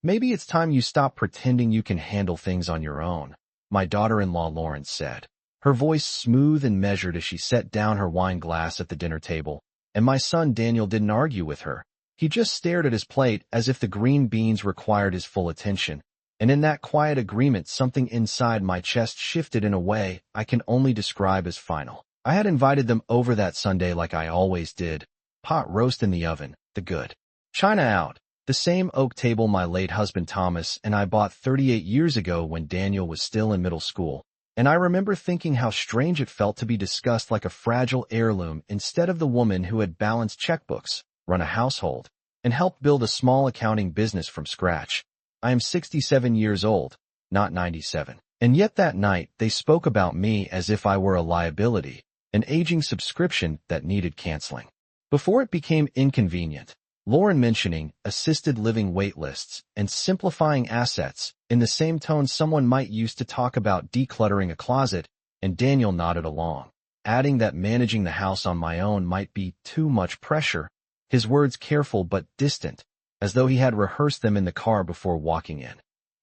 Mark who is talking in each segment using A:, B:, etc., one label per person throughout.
A: Maybe it's time you stop pretending you can handle things on your own, my daughter-in-law Lauren said, her voice smooth and measured as she set down her wine glass at the dinner table, and my son Daniel didn't argue with her. He just stared at his plate as if the green beans required his full attention, and in that quiet agreement something inside my chest shifted in a way I can only describe as final. I had invited them over that Sunday like I always did, pot roast in the oven, the good china out, the same oak table my late husband Thomas and I bought 38 years ago when Daniel was still in middle school, and I remember thinking how strange it felt to be discussed like a fragile heirloom instead of the woman who had balanced checkbooks, run a household, and helped build a small accounting business from scratch. I am 67 years old, not 97. And yet that night they spoke about me as if I were a liability, an aging subscription that needed canceling. Before it became inconvenient, Lauren mentioning assisted living wait lists and simplifying assets in the same tone someone might use to talk about decluttering a closet, and Daniel nodded along, adding that managing the house on my own might be too much pressure, his words careful but distant, as though he had rehearsed them in the car before walking in.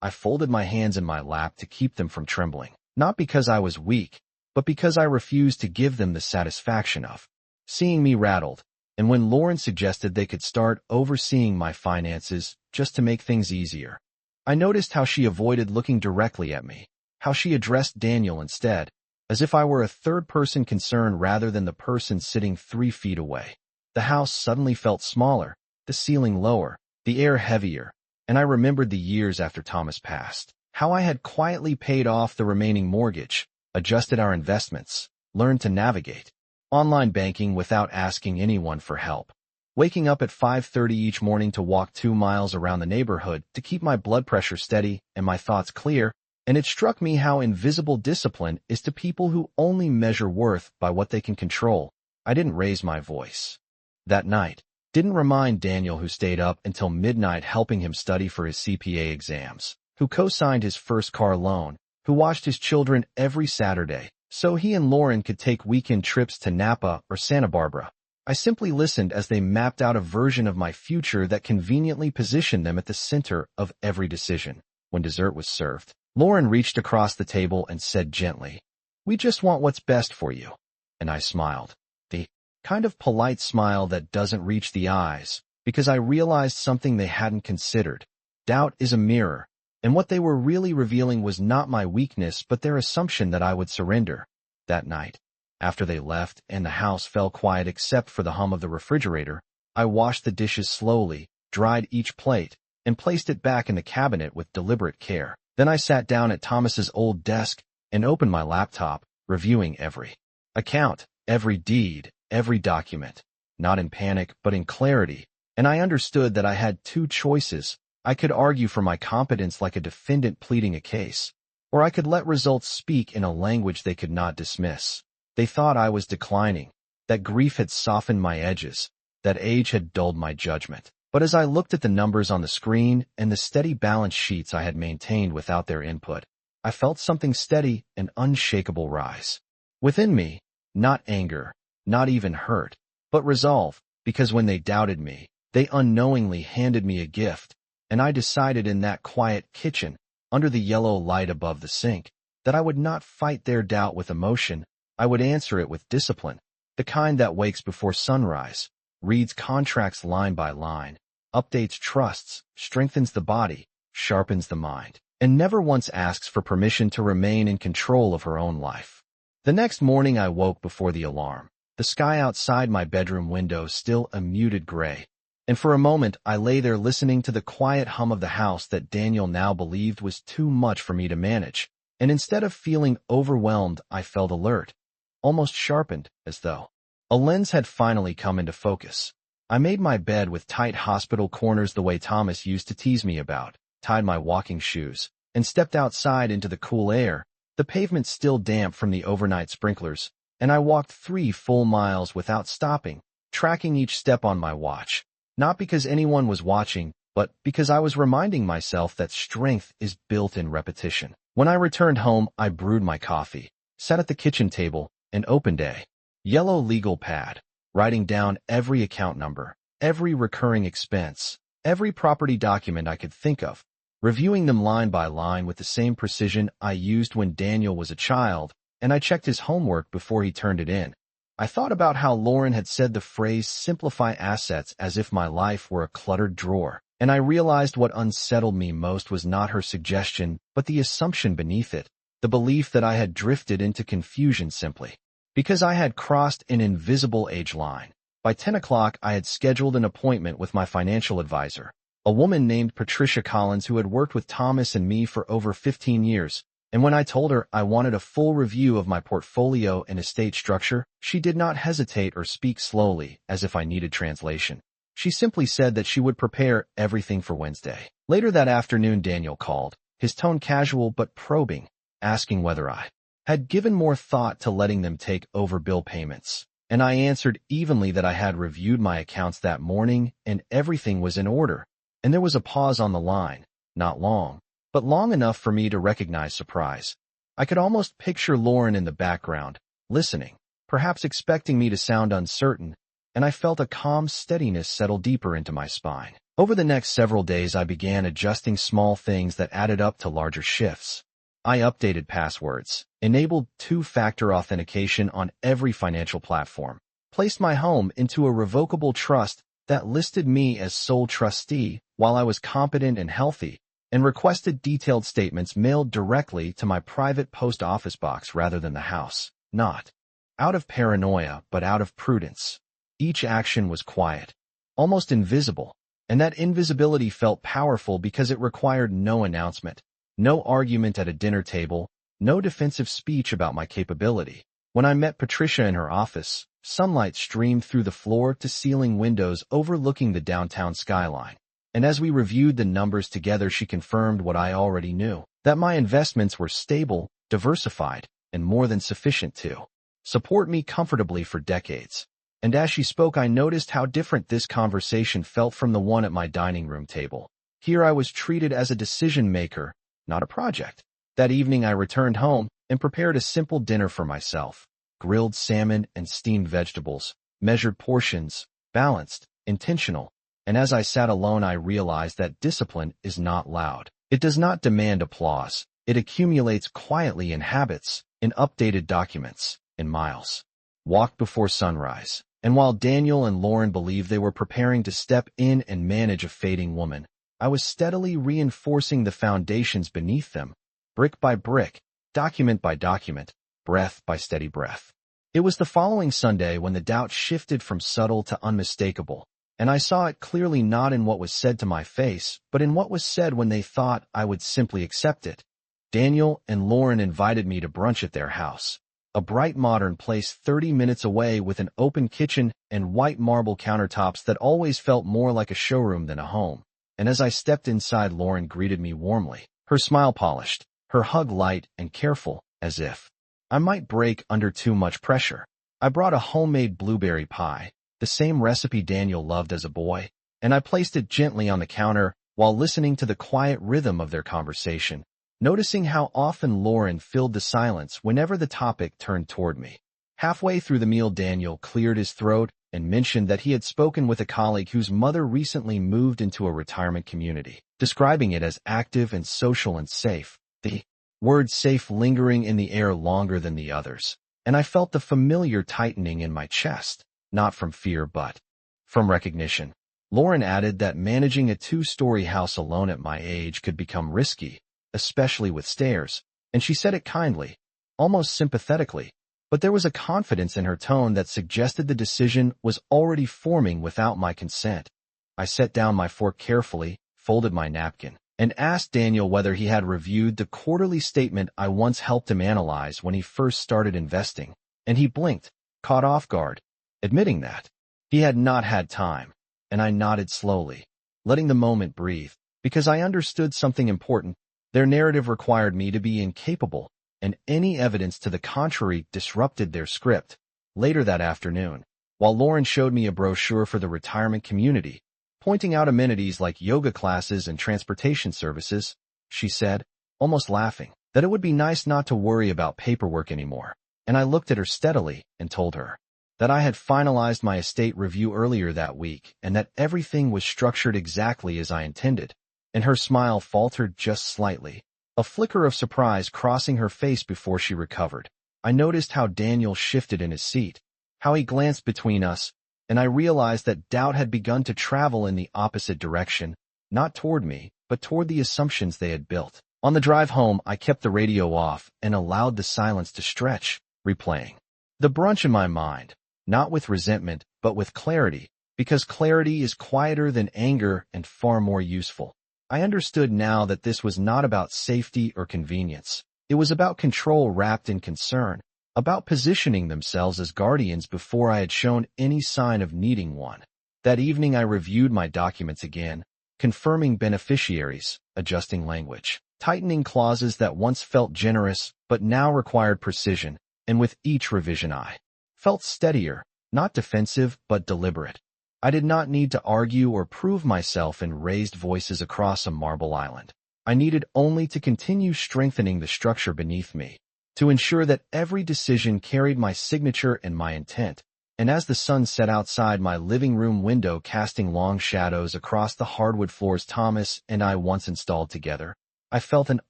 A: I folded my hands in my lap to keep them from trembling, not because I was weak, but because I refused to give them the satisfaction of seeing me rattled, and when Lauren suggested they could start overseeing my finances just to make things easier, I noticed how she avoided looking directly at me, how she addressed Daniel instead, as if I were a third-person concern rather than the person sitting 3 feet away. The house suddenly felt smaller, the ceiling lower, the air heavier, and I remembered the years after Thomas passed, how I had quietly paid off the remaining mortgage, adjusted our investments, learned to navigate online banking without asking anyone for help, waking up at 5:30 each morning to walk 2 miles around the neighborhood to keep my blood pressure steady and my thoughts clear, and it struck me how invisible discipline is to people who only measure worth by what they can control. I didn't raise my voice that night. Didn't remind Daniel, who stayed up until midnight helping him study for his CPA exams, who co-signed his first car loan, who watched his children every Saturday so he and Lauren could take weekend trips to Napa or Santa Barbara. I simply listened as they mapped out a version of my future that conveniently positioned them at the center of every decision. When dessert was served, Lauren reached across the table and said gently, "We just want what's best for you." And I smiled. The kind of polite smile that doesn't reach the eyes, because I realized something they hadn't considered. Doubt is a mirror, and what they were really revealing was not my weakness but their assumption that I would surrender. That night, after they left and the house fell quiet except for the hum of the refrigerator, I washed the dishes slowly, dried each plate, and placed it back in the cabinet with deliberate care. Then I sat down at Thomas's old desk and opened my laptop, reviewing every account, every deed, every document, not in panic but in clarity, and I understood that I had 2 choices. I could argue for my competence like a defendant pleading a case, or I could let results speak in a language they could not dismiss. They thought I was declining, that grief had softened my edges, that age had dulled my judgment. But as I looked at the numbers on the screen and the steady balance sheets I had maintained without their input, I felt something steady and unshakable rise within me, not anger, not even hurt, but resolve, because when they doubted me, they unknowingly handed me a gift, and I decided in that quiet kitchen, under the yellow light above the sink, that I would not fight their doubt with emotion. I would answer it with discipline, the kind that wakes before sunrise, reads contracts line by line, updates trusts, strengthens the body, sharpens the mind, and never once asks for permission to remain in control of her own life. The next morning I woke before the alarm, the sky outside my bedroom window still a muted gray, and for a moment I lay there listening to the quiet hum of the house that Daniel now believed was too much for me to manage, and instead of feeling overwhelmed I felt alert, almost sharpened, as though a lens had finally come into focus. I made my bed with tight hospital corners the way Thomas used to tease me about, tied my walking shoes, and stepped outside into the cool air, the pavement still damp from the overnight sprinklers, and I walked 3 full miles without stopping, tracking each step on my watch, not because anyone was watching, but because I was reminding myself that strength is built in repetition. When I returned home, I brewed my coffee, sat at the kitchen table, and opened a yellow legal pad, writing down every account number, every recurring expense, every property document I could think of, reviewing them line by line with the same precision I used when Daniel was a child, and I checked his homework before he turned it in. I thought about how Lauren had said the phrase simplify assets as if my life were a cluttered drawer, and I realized what unsettled me most was not her suggestion, but the assumption beneath it, the belief that I had drifted into confusion simply because I had crossed an invisible age line. By 10 o'clock, I had scheduled an appointment with my financial advisor, a woman named Patricia Collins who had worked with Thomas and me for over 15 years. And when I told her I wanted a full review of my portfolio and estate structure, she did not hesitate or speak slowly, as if I needed translation. She simply said that she would prepare everything for Wednesday. Later that afternoon, Daniel called, his tone casual but probing, asking whether I had given more thought to letting them take over bill payments. And I answered evenly that I had reviewed my accounts that morning and everything was in order. And there was a pause on the line, not long, but long enough for me to recognize surprise. I could almost picture Lauren in the background, listening, perhaps expecting me to sound uncertain, and I felt a calm steadiness settle deeper into my spine. Over the next several days, I began adjusting small things that added up to larger shifts. I updated passwords, enabled two-factor authentication on every financial platform, placed my home into a revocable trust that listed me as sole trustee while I was competent and healthy, and requested detailed statements mailed directly to my private post office box rather than the house, not out of paranoia but out of prudence. Each action was quiet, almost invisible, and that invisibility felt powerful because it required no announcement, no argument at a dinner table, no defensive speech about my capability. When I met Patricia in her office, sunlight streamed through the floor-to-ceiling windows overlooking the downtown skyline. And as we reviewed the numbers together, she confirmed what I already knew, that my investments were stable, diversified, and more than sufficient to support me comfortably for decades. And as she spoke, I noticed how different this conversation felt from the one at my dining room table. Here I was treated as a decision-maker, not a project. That evening I returned home and prepared a simple dinner for myself. Grilled salmon and steamed vegetables, measured portions, balanced, intentional. And as I sat alone, I realized that discipline is not loud. It does not demand applause. It accumulates quietly in habits, in updated documents, in miles walked before sunrise. And while Daniel and Lauren believed they were preparing to step in and manage a fading woman, I was steadily reinforcing the foundations beneath them, brick by brick, document by document, breath by steady breath. It was the following Sunday when the doubt shifted from subtle to unmistakable, and I saw it clearly not in what was said to my face, but in what was said when they thought I would simply accept it. Daniel and Lauren invited me to brunch at their house, a bright modern place 30 minutes away with an open kitchen and white marble countertops that always felt more like a showroom than a home. And as I stepped inside, Lauren greeted me warmly, her smile polished, her hug light and careful, as if I might break under too much pressure. I brought a homemade blueberry pie, the same recipe Daniel loved as a boy, and I placed it gently on the counter while listening to the quiet rhythm of their conversation, noticing how often Lauren filled the silence whenever the topic turned toward me. Halfway through the meal, Daniel cleared his throat and mentioned that he had spoken with a colleague whose mother recently moved into a retirement community, describing it as active and social and safe, the word safe lingering in the air longer than the others, and I felt the familiar tightening in my chest, not from fear but from recognition. Lauren added that managing a 2-story house alone at my age could become risky, especially with stairs, and she said it kindly, almost sympathetically, but there was a confidence in her tone that suggested the decision was already forming without my consent. I set down my fork carefully, folded my napkin, and asked Daniel whether he had reviewed the quarterly statement I once helped him analyze when he first started investing, and he blinked, caught off guard, admitting that he had not had time, and I nodded slowly, letting the moment breathe, because I understood something important. Their narrative required me to be incapable, and any evidence to the contrary disrupted their script. Later that afternoon, while Lauren showed me a brochure for the retirement community, pointing out amenities like yoga classes and transportation services, she said, almost laughing, that it would be nice not to worry about paperwork anymore. And I looked at her steadily and told her that I had finalized my estate review earlier that week and that everything was structured exactly as I intended. and her smile faltered just slightly, a flicker of surprise crossing her face before she recovered. I noticed how Daniel shifted in his seat, how he glanced between us, and I realized that doubt had begun to travel in the opposite direction, not toward me, but toward the assumptions they had built. On the drive home, I kept the radio off and allowed the silence to stretch, replaying the brunch in my mind, not with resentment, but with clarity, because clarity is quieter than anger and far more useful. I understood now that this was not about safety or convenience. It was about control wrapped in concern, about positioning themselves as guardians before I had shown any sign of needing one. That evening I reviewed my documents again, confirming beneficiaries, adjusting language, tightening clauses that once felt generous but now required precision, and with each revision I felt steadier, not defensive but deliberate. I did not need to argue or prove myself in raised voices across a marble island. I needed only to continue strengthening the structure beneath me, to ensure that every decision carried my signature and my intent. And as the sun set outside my living room window casting long shadows across the hardwood floors Thomas and I once installed together, I felt an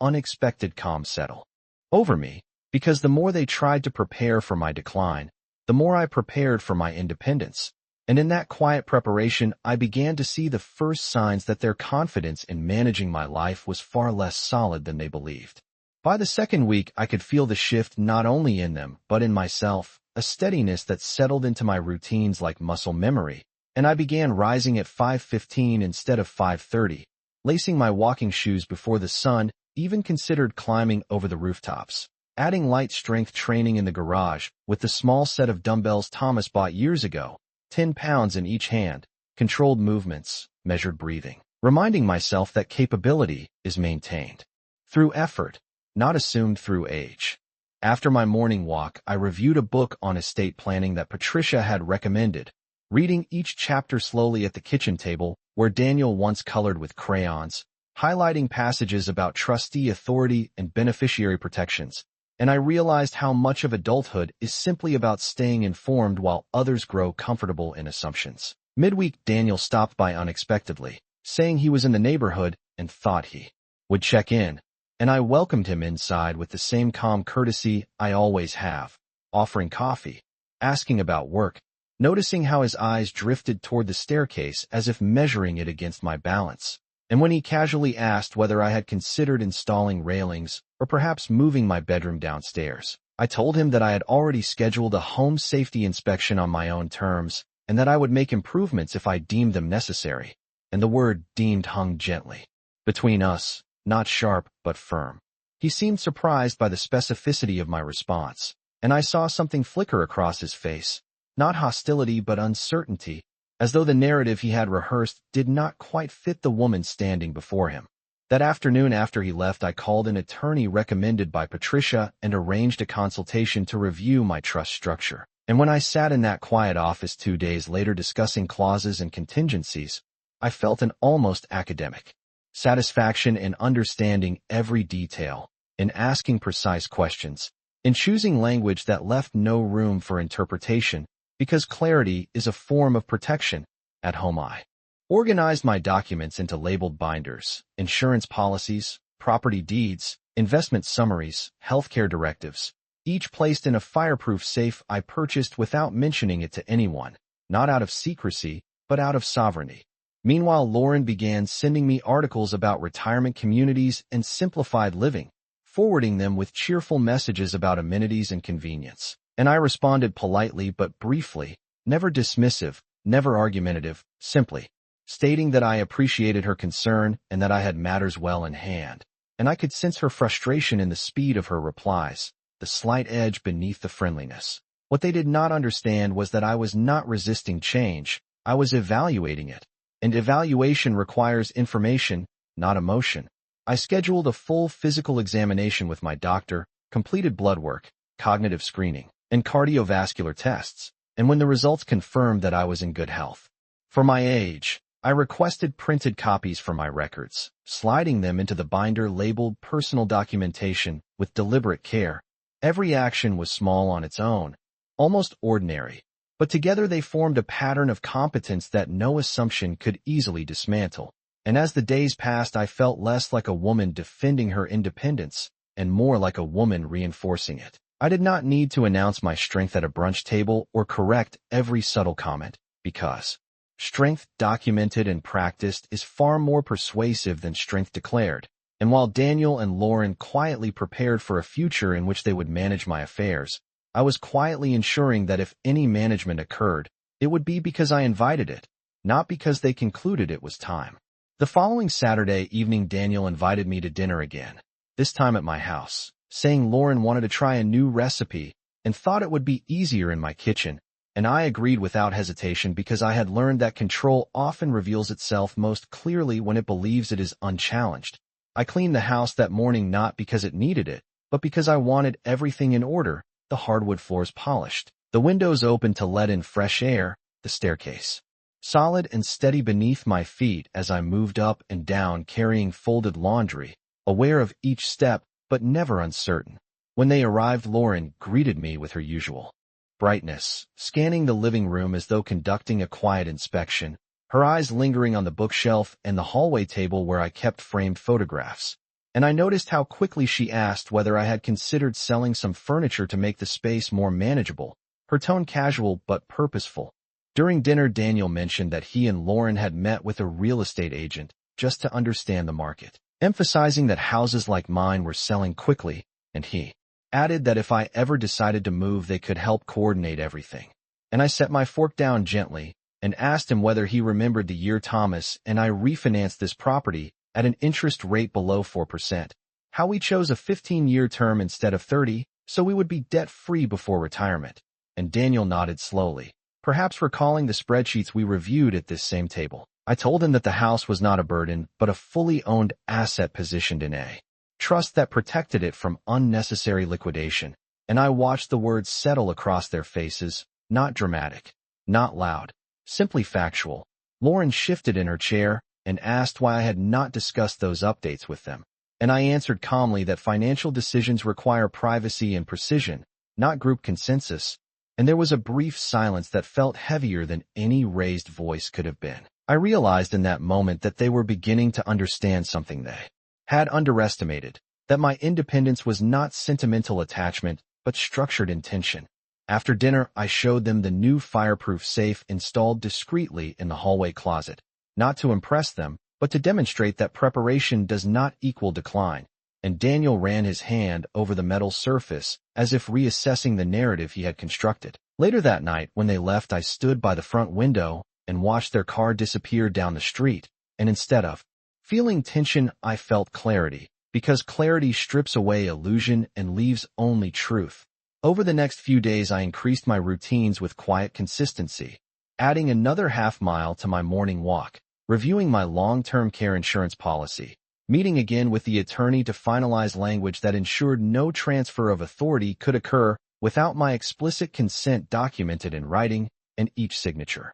A: unexpected calm settle over me, because the more they tried to prepare for my decline, the more I prepared for my independence. And in that quiet preparation, I began to see the first signs that their confidence in managing my life was far less solid than they believed. By the second week, I could feel the shift not only in them, but in myself, a steadiness that settled into my routines like muscle memory, and I began rising at 5:15 instead of 5:30, lacing my walking shoes before the sun, even considered climbing over the rooftops, adding light strength training in the garage with the small set of dumbbells Thomas bought years ago, 10 pounds in each hand, controlled movements, measured breathing, reminding myself that capability is maintained through effort, not assumed through age. After my morning walk, I reviewed a book on estate planning that Patricia had recommended, reading each chapter slowly at the kitchen table where Daniel once colored with crayons, highlighting passages about trustee authority and beneficiary protections. And I realized how much of adulthood is simply about staying informed while others grow comfortable in assumptions. Midweek, Daniel stopped by unexpectedly, saying he was in the neighborhood and thought he would check in, and I welcomed him inside with the same calm courtesy I always have, offering coffee, asking about work, noticing how his eyes drifted toward the staircase as if measuring it against my balance. And when he casually asked whether I had considered installing railings or perhaps moving my bedroom downstairs, I told him that I had already scheduled a home safety inspection on my own terms and that I would make improvements if I deemed them necessary. And the word deemed hung gently between us, not sharp but firm. He seemed surprised by the specificity of my response, and I saw something flicker across his face, not hostility but uncertainty, as though the narrative he had rehearsed did not quite fit the woman standing before him. That afternoon after he left, I called an attorney recommended by Patricia and arranged a consultation to review my trust structure. And when I sat in that quiet office 2 days later discussing clauses and contingencies, I felt an almost academic satisfaction in understanding every detail, in asking precise questions, in choosing language that left no room for interpretation, because clarity is a form of protection. At home, I organized my documents into labeled binders: insurance policies, property deeds, investment summaries, healthcare directives, each placed in a fireproof safe I purchased without mentioning it to anyone, not out of secrecy, but out of sovereignty. Meanwhile, Lauren began sending me articles about retirement communities and simplified living, forwarding them with cheerful messages about amenities and convenience. And I responded politely but briefly, never dismissive, never argumentative, simply stating that I appreciated her concern and that I had matters well in hand. And I could sense her frustration in the speed of her replies, the slight edge beneath the friendliness. What they did not understand was that I was not resisting change, I was evaluating it. And evaluation requires information, not emotion. I scheduled a full physical examination with my doctor, completed blood work, cognitive screening, and cardiovascular tests, and when the results confirmed that I was in good health. For my age, I requested printed copies for my records, sliding them into the binder labeled personal documentation with deliberate care. Every action was small on its own, almost ordinary, but together they formed a pattern of competence that no assumption could easily dismantle. And as the days passed, I felt less like a woman defending her independence and more like a woman reinforcing it. I did not need to announce my strength at a brunch table or correct every subtle comment, because strength documented and practiced is far more persuasive than strength declared. And while Daniel and Lauren quietly prepared for a future in which they would manage my affairs, I was quietly ensuring that if any management occurred, it would be because I invited it, not because they concluded it was time. The following Saturday evening, Daniel invited me to dinner again, this time at my house, saying Lauren wanted to try a new recipe and thought it would be easier in my kitchen, and I agreed without hesitation because I had learned that control often reveals itself most clearly when it believes it is unchallenged. I cleaned the house that morning not because it needed it, but because I wanted everything in order, the hardwood floors polished, the windows open to let in fresh air, the staircase solid and steady beneath my feet as I moved up and down carrying folded laundry, aware of each step but never uncertain. When they arrived, Lauren greeted me with her usual brightness, scanning the living room as though conducting a quiet inspection, her eyes lingering on the bookshelf and the hallway table where I kept framed photographs. And I noticed how quickly she asked whether I had considered selling some furniture to make the space more manageable, her tone casual but purposeful. During dinner, Daniel mentioned that he and Lauren had met with a real estate agent just to understand the market, emphasizing that houses like mine were selling quickly, and he added that if I ever decided to move, they could help coordinate everything. And I set my fork down gently and asked him whether he remembered the year Thomas and I refinanced this property at an interest rate below 4%, how we chose a 15-year term instead of 30, so we would be debt-free before retirement. And Daniel nodded slowly, perhaps recalling the spreadsheets we reviewed at this same table. I told him that the house was not a burden, but a fully owned asset positioned in a trust that protected it from unnecessary liquidation, and I watched the words settle across their faces, not dramatic, not loud, simply factual. Lauren shifted in her chair and asked why I had not discussed those updates with them, and I answered calmly that financial decisions require privacy and precision, not group consensus, and there was a brief silence that felt heavier than any raised voice could have been. I realized in that moment that they were beginning to understand something they had underestimated, that my independence was not sentimental attachment, but structured intention. After dinner, I showed them the new fireproof safe installed discreetly in the hallway closet, not to impress them, but to demonstrate that preparation does not equal decline, and Daniel ran his hand over the metal surface as if reassessing the narrative he had constructed. Later that night, when they left, I stood by the front window and watched their car disappear down the street, and instead of feeling tension, I felt clarity, because clarity strips away illusion and leaves only truth. Over the next few days, I increased my routines with quiet consistency, adding another half-mile to my morning walk, reviewing my long-term care insurance policy, meeting again with the attorney to finalize language that ensured no transfer of authority could occur without my explicit consent documented in writing, and each signature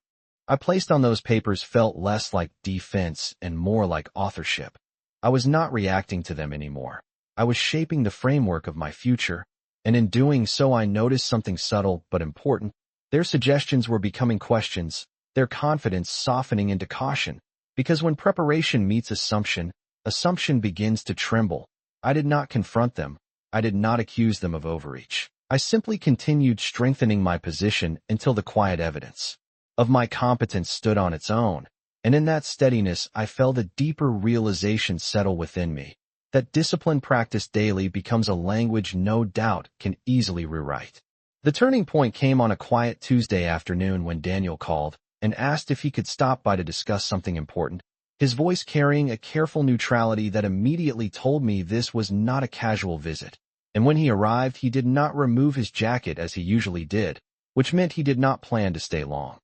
A: I placed on those papers felt less like defense and more like authorship. I was not reacting to them anymore. I was shaping the framework of my future, and in doing so I noticed something subtle but important. Their suggestions were becoming questions, their confidence softening into caution, because when preparation meets assumption, assumption begins to tremble. I did not confront them. I did not accuse them of overreach. I simply continued strengthening my position until the quiet evidence of my competence stood on its own, and in that steadiness I felt a deeper realization settle within me, that discipline practiced daily becomes a language no doubt can easily rewrite. The turning point came on a quiet Tuesday afternoon when Daniel called and asked if he could stop by to discuss something important, his voice carrying a careful neutrality that immediately told me this was not a casual visit. And when he arrived, he did not remove his jacket as he usually did, which meant he did not plan to stay long.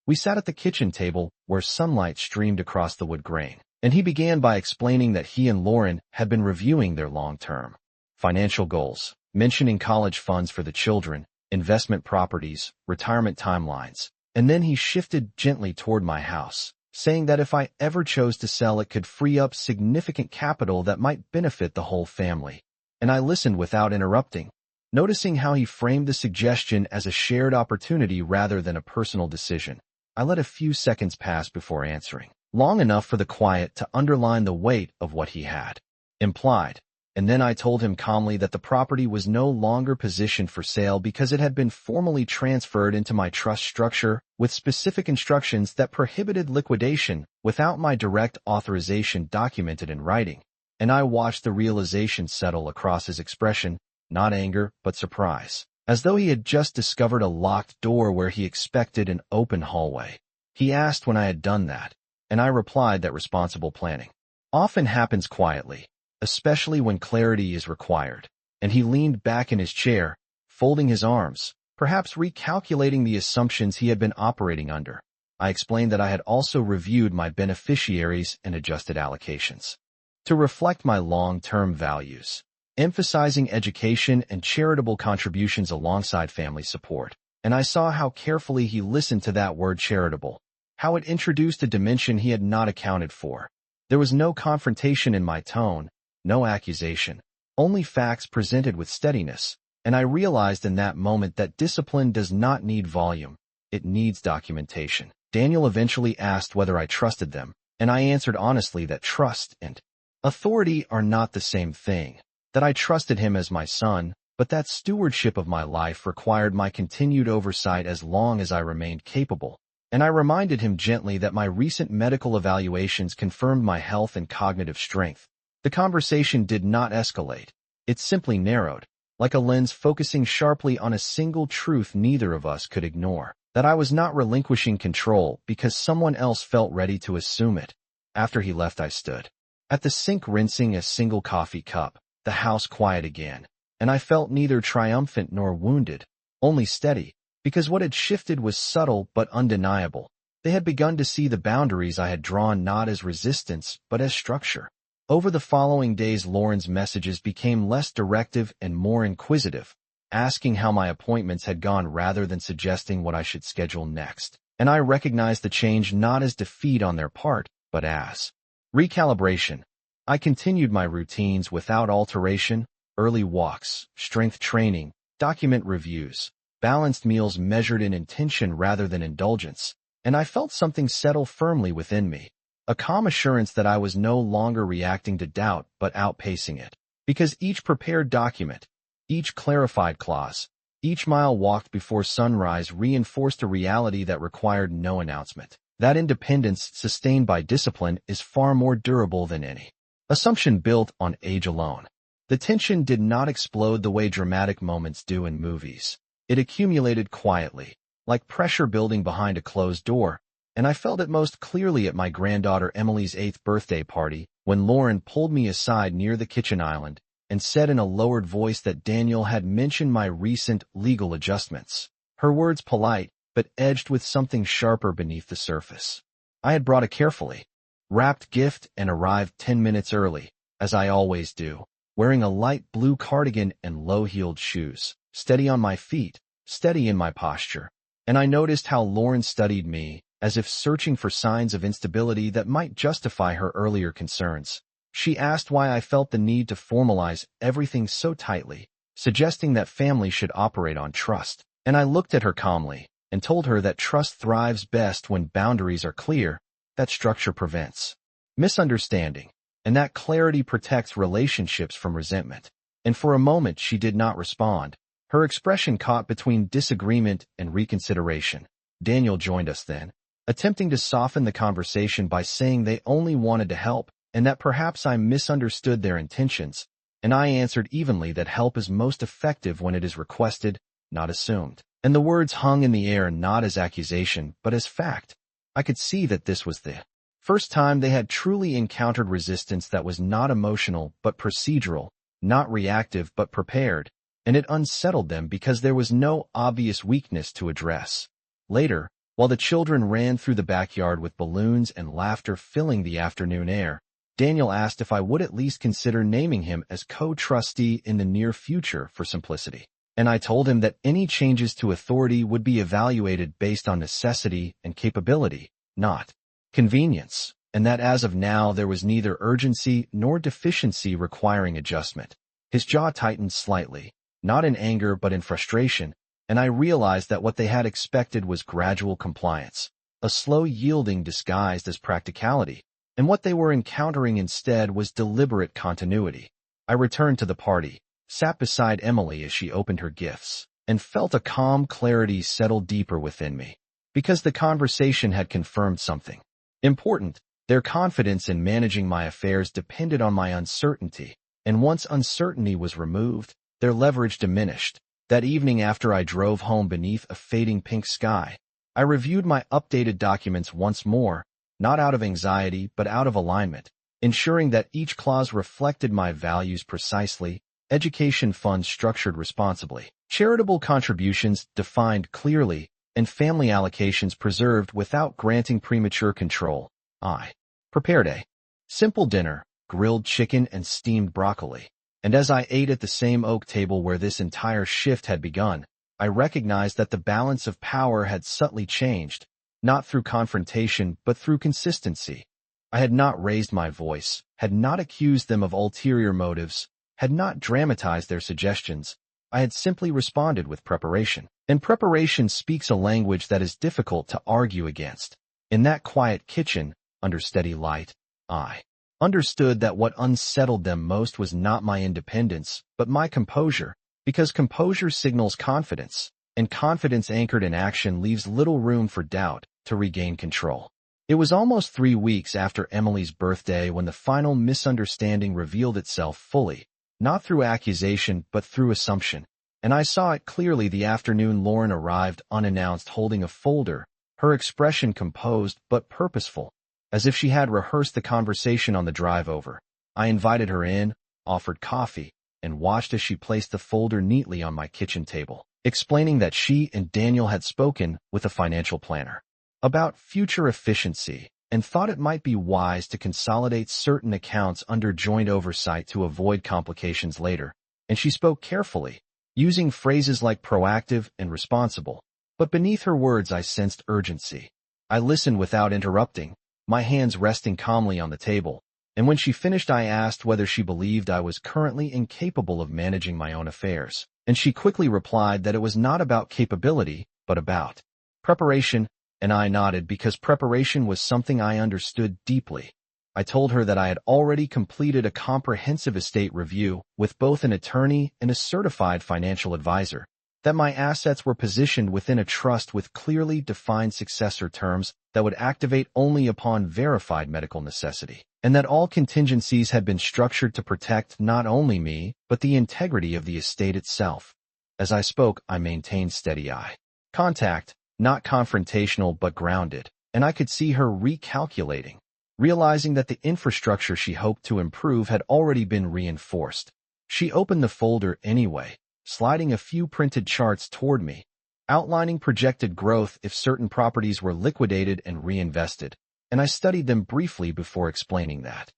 A: We sat at the kitchen table where sunlight streamed across the wood grain, and he began by explaining that he and Lauren had been reviewing their long-term financial goals, mentioning college funds for the children, investment properties, retirement timelines, and then he shifted gently toward my house, saying that if I ever chose to sell, it could free up significant capital that might benefit the whole family. And I listened without interrupting, noticing how he framed the suggestion as a shared opportunity rather than a personal decision. I let a few seconds pass before answering. long enough for the quiet to underline the weight of what he had implied. And then I told him calmly that the property was no longer positioned for sale because it had been formally transferred into my trust structure with specific instructions that prohibited liquidation without my direct authorization documented in writing. And I watched the realization settle across his expression, not anger, but surprise, as though he had just discovered a locked door where he expected an open hallway. He asked when I had done that, and I replied that responsible planning often happens quietly, especially when clarity is required. And he leaned back in his chair, folding his arms, perhaps recalculating the assumptions he had been operating under. I explained that I had also reviewed my beneficiaries and adjusted allocations to reflect my long-term values, emphasizing education and charitable contributions alongside family support. And I saw how carefully he listened to that word charitable, how it introduced a dimension he had not accounted for. There was no confrontation in my tone, no accusation, only facts presented with steadiness, and I realized in that moment that discipline does not need volume, it needs documentation. Daniel eventually asked whether I trusted them, and I answered honestly that trust and authority are not the same thing, that I trusted him as my son, but that stewardship of my life required my continued oversight as long as I remained capable. And I reminded him gently that my recent medical evaluations confirmed my health and cognitive strength. The conversation did not escalate. It simply narrowed, like a lens focusing sharply on a single truth neither of us could ignore, that I was not relinquishing control because someone else felt ready to assume it. After he left, I stood at the sink rinsing a single coffee cup, the house quiet again, and I felt neither triumphant nor wounded, only steady, because what had shifted was subtle but undeniable. They had begun to see the boundaries I had drawn not as resistance but as structure. Over the following days, Lauren's messages became less directive and more inquisitive, asking how my appointments had gone rather than suggesting what I should schedule next. And I recognized the change not as defeat on their part, but as recalibration. I continued my routines without alteration: early walks, strength training, document reviews, balanced meals measured in intention rather than indulgence, and I felt something settle firmly within me. A calm assurance that I was no longer reacting to doubt but outpacing it, because each prepared document, each clarified clause, each mile walked before sunrise reinforced a reality that required no announcement. That independence sustained by discipline is far more durable than any assumption built on age alone. The tension did not explode the way dramatic moments do in movies. It accumulated quietly, like pressure building behind a closed door, and I felt it most clearly at my granddaughter Emily's 8th birthday party, when Lauren pulled me aside near the kitchen island and said in a lowered voice that Daniel had mentioned my recent legal adjustments. Her words polite, but edged with something sharper beneath the surface. I had brought a carefully wrapped gift and arrived 10 minutes early, as I always do, wearing a light blue cardigan and low-heeled shoes, steady on my feet, steady in my posture. And I noticed how Lauren studied me, as if searching for signs of instability that might justify her earlier concerns. She asked why I felt the need to formalize everything so tightly, suggesting that family should operate on trust. And I looked at her calmly and told her that trust thrives best when boundaries are clear, that structure prevents misunderstanding, and that clarity protects relationships from resentment. And for a moment she did not respond, her expression caught between disagreement and reconsideration. Daniel joined us then, attempting to soften the conversation by saying they only wanted to help, and that perhaps I misunderstood their intentions, and I answered evenly that help is most effective when it is requested, not assumed. And the words hung in the air not as accusation, but as fact. I could see that this was the first time they had truly encountered resistance that was not emotional but procedural, not reactive but prepared, and it unsettled them because there was no obvious weakness to address. Later, while the children ran through the backyard with balloons and laughter filling the afternoon air, Daniel asked if I would at least consider naming him as co-trustee in the near future for simplicity. And I told him that any changes to authority would be evaluated based on necessity and capability, not convenience, and that as of now there was neither urgency nor deficiency requiring adjustment. His jaw tightened slightly, not in anger but in frustration, and I realized that what they had expected was gradual compliance, a slow yielding disguised as practicality, and what they were encountering instead was deliberate continuity. I returned to the party, sat beside Emily as she opened her gifts, and felt a calm clarity settle deeper within me, because the conversation had confirmed something important. Their confidence in managing my affairs depended on my uncertainty, and once uncertainty was removed, their leverage diminished. That evening after I drove home beneath a fading pink sky, I reviewed my updated documents once more, not out of anxiety but out of alignment, ensuring that each clause reflected my values precisely: education funds structured responsibly, charitable contributions defined clearly, and family allocations preserved without granting premature control. I prepared a simple dinner: grilled chicken and steamed broccoli. And as I ate at the same oak table where this entire shift had begun, I recognized that the balance of power had subtly changed, not through confrontation but through consistency. I had not raised my voice, had not accused them of ulterior motives, had not dramatized their suggestions. I had simply responded with preparation. And preparation speaks a language that is difficult to argue against. In that quiet kitchen, under steady light, I understood that what unsettled them most was not my independence, but my composure, because composure signals confidence, and confidence anchored in action leaves little room for doubt to regain control. It was almost 3 weeks after Emily's birthday when the final misunderstanding revealed itself fully, not through accusation but through assumption, and I saw it clearly the afternoon Lauren arrived unannounced holding a folder, her expression composed but purposeful, as if she had rehearsed the conversation on the drive over. I invited her in, offered coffee, and watched as she placed the folder neatly on my kitchen table, explaining that she and Daniel had spoken with a financial planner about future efficiency and thought it might be wise to consolidate certain accounts under joint oversight to avoid complications later. And she spoke carefully, using phrases like proactive and responsible. But beneath her words I sensed urgency. I listened without interrupting, my hands resting calmly on the table, and when she finished I asked whether she believed I was currently incapable of managing my own affairs, and she quickly replied that it was not about capability, but about preparation, and I nodded because preparation was something I understood deeply. I told her that I had already completed a comprehensive estate review with both an attorney and a certified financial advisor, that my assets were positioned within a trust with clearly defined successor terms that would activate only upon verified medical necessity, and that all contingencies had been structured to protect not only me, but the integrity of the estate itself. As I spoke, I maintained steady eye contact, not confrontational but grounded, and I could see her recalculating, realizing that the infrastructure she hoped to improve had already been reinforced. She opened the folder anyway, sliding a few printed charts toward me, outlining projected growth if certain properties were liquidated and reinvested, and I studied them briefly before explaining that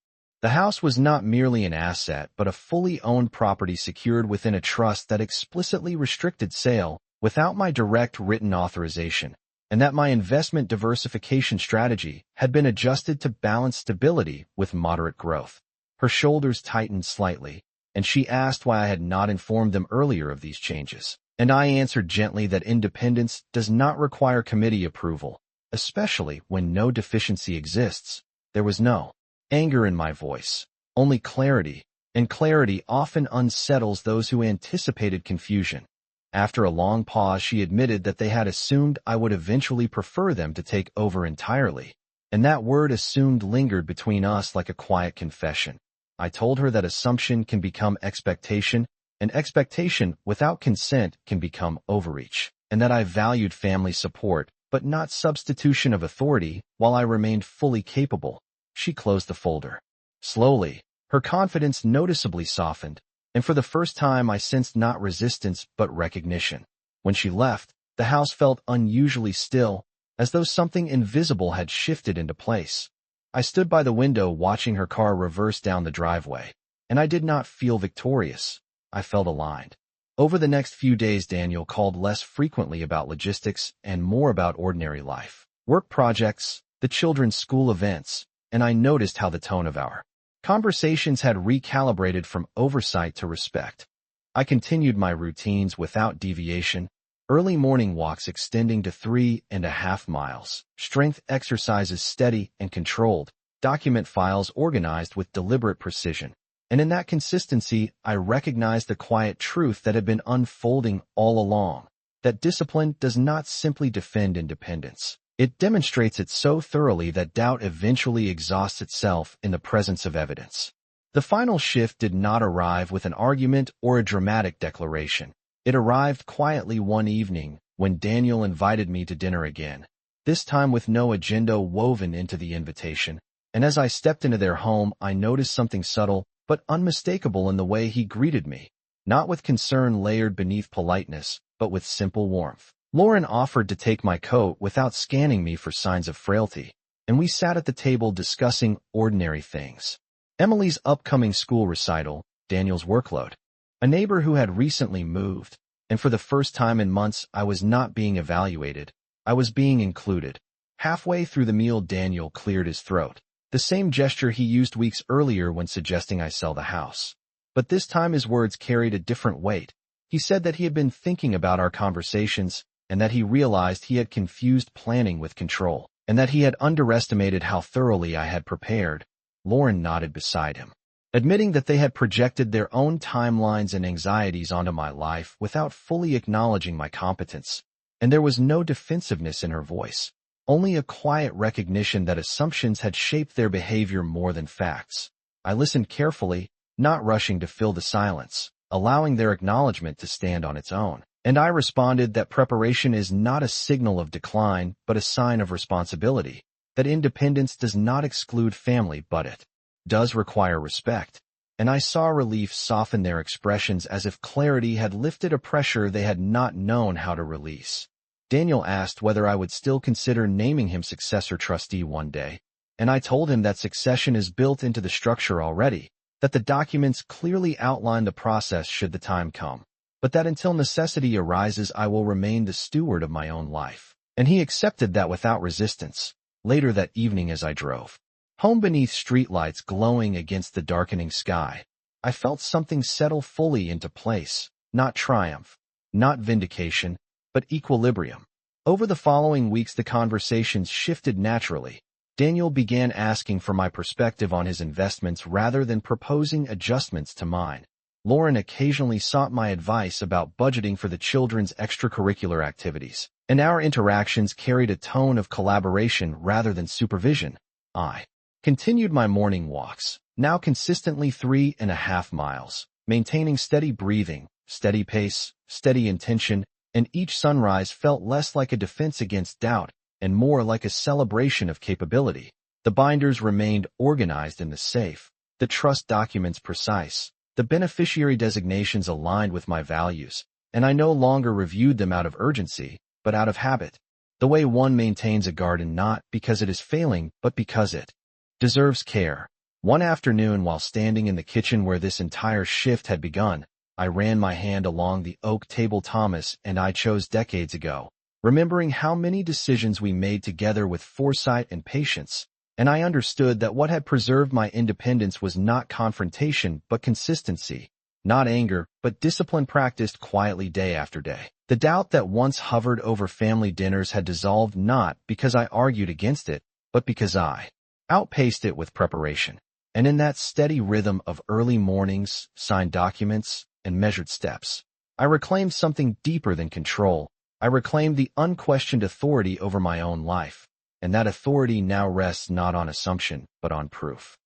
A: the house was not merely an asset but a fully owned property secured within a trust that explicitly restricted sale without my direct written authorization, and that my investment diversification strategy had been adjusted to balance stability with moderate growth. Her shoulders tightened slightly, and she asked why I had not informed them earlier of these changes. And I answered gently that independence does not require committee approval, especially when no deficiency exists. There was no anger in my voice, only clarity, and clarity often unsettles those who anticipated confusion. After a long pause, she admitted that they had assumed I would eventually prefer them to take over entirely, and that word assumed lingered between us like a quiet confession. I told her that assumption can become expectation, and expectation without consent can become overreach, and that I valued family support, but not substitution of authority, while I remained fully capable. She closed the folder. Slowly, her confidence noticeably softened, and for the first time I sensed not resistance but recognition. When she left, the house felt unusually still, as though something invisible had shifted into place. I stood by the window watching her car reverse down the driveway, and I did not feel victorious. I felt aligned. Over the next few days, Daniel called less frequently about logistics and more about ordinary life, work projects, the children's school events, and I noticed how the tone of our conversations had recalibrated from oversight to respect. I continued my routines without deviation, Early morning walks extending to 3.5 miles. Strength exercises steady and controlled. Document files organized with deliberate precision. And in that consistency, I recognized the quiet truth that had been unfolding all along. That discipline does not simply defend independence. It demonstrates it so thoroughly that doubt eventually exhausts itself in the presence of evidence. The final shift did not arrive with an argument or a dramatic declaration. It arrived quietly one evening when Daniel invited me to dinner again, this time with no agenda woven into the invitation. And as I stepped into their home, I noticed something subtle but unmistakable in the way he greeted me, not with concern layered beneath politeness, but with simple warmth. Lauren offered to take my coat without scanning me for signs of frailty, and we sat at the table discussing ordinary things. Emily's upcoming school recital, Daniel's workload, a neighbor who had recently moved, and for the first time in months I was not being evaluated, I was being included. Halfway through the meal, Daniel cleared his throat, the same gesture he used weeks earlier when suggesting I sell the house. But this time his words carried a different weight. He said that he had been thinking about our conversations, and that he realized he had confused planning with control, and that he had underestimated how thoroughly I had prepared. Lauren nodded beside him, admitting that they had projected their own timelines and anxieties onto my life without fully acknowledging my competence. And there was no defensiveness in her voice, only a quiet recognition that assumptions had shaped their behavior more than facts. I listened carefully, not rushing to fill the silence, allowing their acknowledgement to stand on its own. And I responded that preparation is not a signal of decline, but a sign of responsibility, that independence does not exclude family, but it does require respect. And I saw relief soften their expressions as if clarity had lifted a pressure they had not known how to release. Daniel asked whether I would still consider naming him successor trustee one day, and I told him that succession is built into the structure already, that the documents clearly outline the process should the time come, but that until necessity arises I will remain the steward of my own life. And he accepted that without resistance. Later that evening as I drove home beneath streetlights glowing against the darkening sky, I felt something settle fully into place, not triumph, not vindication, but equilibrium. Over the following weeks the conversations shifted naturally. Daniel began asking for my perspective on his investments rather than proposing adjustments to mine. Lauren occasionally sought my advice about budgeting for the children's extracurricular activities, and our interactions carried a tone of collaboration rather than supervision. I continued my morning walks, now consistently 3.5 miles, maintaining steady breathing, steady pace, steady intention, and each sunrise felt less like a defense against doubt and more like a celebration of capability. The binders remained organized in the safe, the trust documents precise, the beneficiary designations aligned with my values, and I no longer reviewed them out of urgency, but out of habit. The way one maintains a garden not because it is failing, but because it deserves care. One afternoon while standing in the kitchen where this entire shift had begun, I ran my hand along the oak table Thomas and I chose decades ago, remembering how many decisions we made together with foresight and patience, and I understood that what had preserved my independence was not confrontation but consistency, not anger but discipline practiced quietly day after day. The doubt that once hovered over family dinners had dissolved not because I argued against it, but because I outpaced it with preparation. And in that steady rhythm of early mornings, signed documents, and measured steps, I reclaimed something deeper than control. I reclaimed the unquestioned authority over my own life, and that authority now rests not on assumption, but on proof.